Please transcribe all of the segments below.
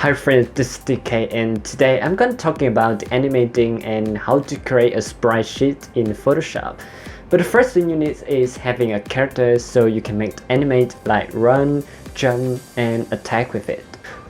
Hi friends, this is DK and today I'm going to talking about animating and how to create a sprite sheet in Photoshop. But the first thing you need is having a character so you can make animate like run, jump and attack with it.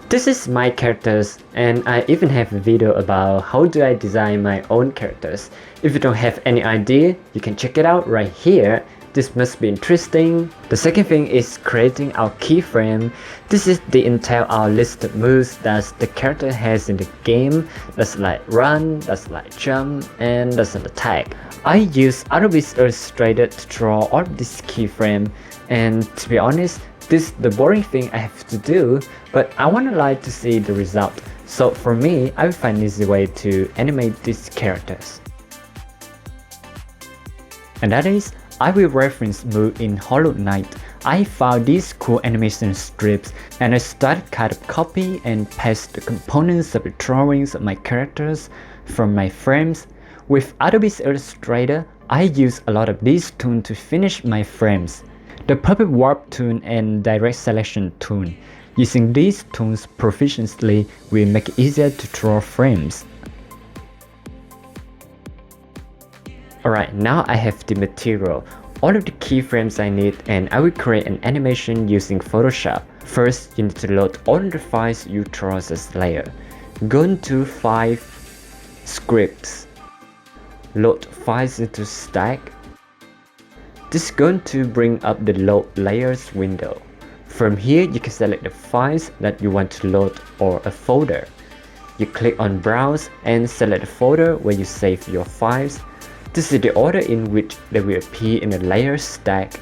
This is my characters and I even have a video about how do I design my own characters. If you don't have any idea, you can check it out right here. This must be interesting. The second thing is creating our keyframe. This is the entire our list of moves that the character has in the game. That's like run, that's like jump, and that's an attack. I use Adobe Illustrator to draw all of this keyframe, and to be honest, this is the boring thing I have to do, but I want to like to see the result. So for me, I will find an easy way to animate these characters. And that is, I will reference move in Hollow Knight. I found these cool animation strips and I started kind of copy and paste the components of the drawings of my characters from my frames. With Adobe Illustrator, I use a lot of these tools to finish my frames. The Puppet Warp tool and Direct Selection tool. Using these tools proficiently will make it easier to draw frames. Alright, now I have the material, all of the keyframes I need, and I will create an animation using Photoshop. First, you need to load all of the files you draw as layer. Go into File, Scripts, load files into stack. This is going to bring up the load layers window. From here, you can select the files that you want to load or a folder. You click on Browse and select the folder where you save your files. This is the order in which they will appear in the layer stack.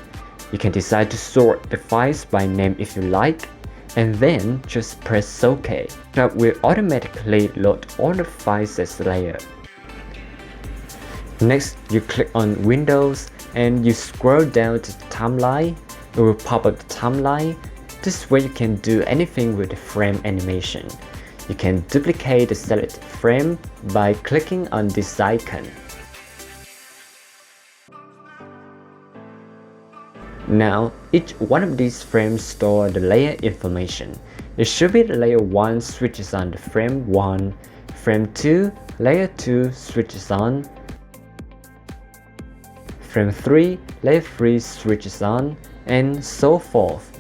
You can decide to sort the files by name if you like, and then just press OK. That will automatically load all the files as layer. Next, you click on Windows and you scroll down to the timeline. It will pop up the timeline. This is where you can do anything with the frame animation. You can duplicate the selected frame by clicking on this icon. Now, each one of these frames store the layer information. It should be the layer 1 switches on the frame 1, frame 2, layer 2 switches on, frame 3, layer 3 switches on, and so forth.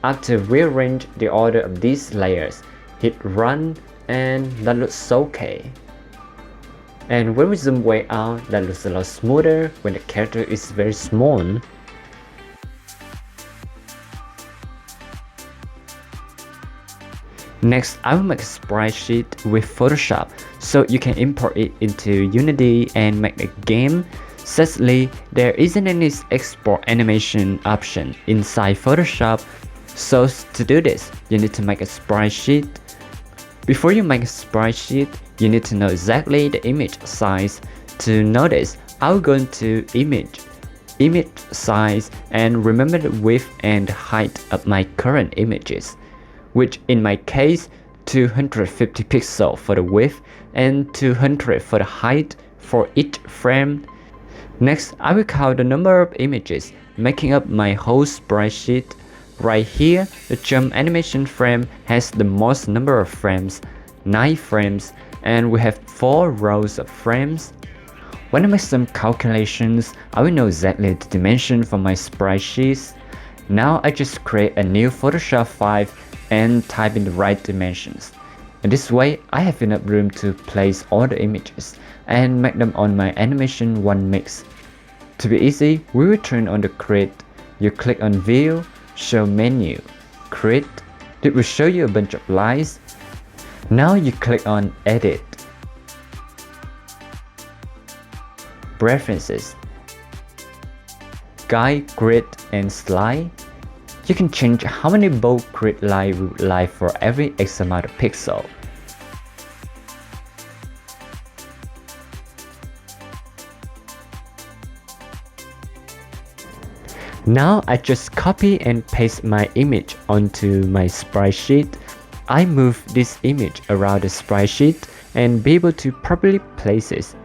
After rearrange the order of these layers, hit run and that looks okay. And when we zoom way out, that looks a lot smoother when the character is very small. Next, I will make a sprite sheet with Photoshop, so you can import it into Unity and make a game. Sadly, there isn't any export animation option inside Photoshop, so to do this, you need to make a sprite sheet. Before you make a sprite sheet, you need to know exactly the image size. To know this, I'll go into image size and remember the width and height of my current images, which in my case 250 pixels for the width and 200 for the height for each frame. Next, I will count the number of images making up my whole sprite sheet. Right here, the jump animation frame has the most number of frames, 9 frames, and we have 4 rows of frames. When I make some calculations, I will know exactly the dimension for my sprite sheets. Now I just create a new Photoshop file and type in the right dimensions. And this way, I have enough room to place all the images and make them on my animation one mix. To be easy, we will turn on the grid. You click on View, Show Menu, Grid. It will show you a bunch of lines. Now you click on Edit, Preferences, Guide, Grid, and Slide. You can change how many bold grid lines you would like for every X amount of pixel. Now I just copy and paste my image onto my sprite sheet. I move this image around the sprite sheet and be able to properly place it.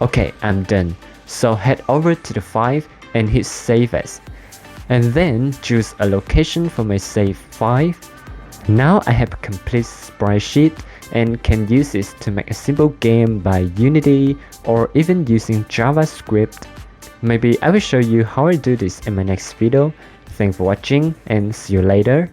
Okay, I'm done. So head over to the file and hit save as. And then choose a location for my save file. Now I have a complete sprite sheet and can use this to make a simple game by Unity or even using JavaScript. Maybe I will show you how I do this in my next video. Thanks for watching and see you later.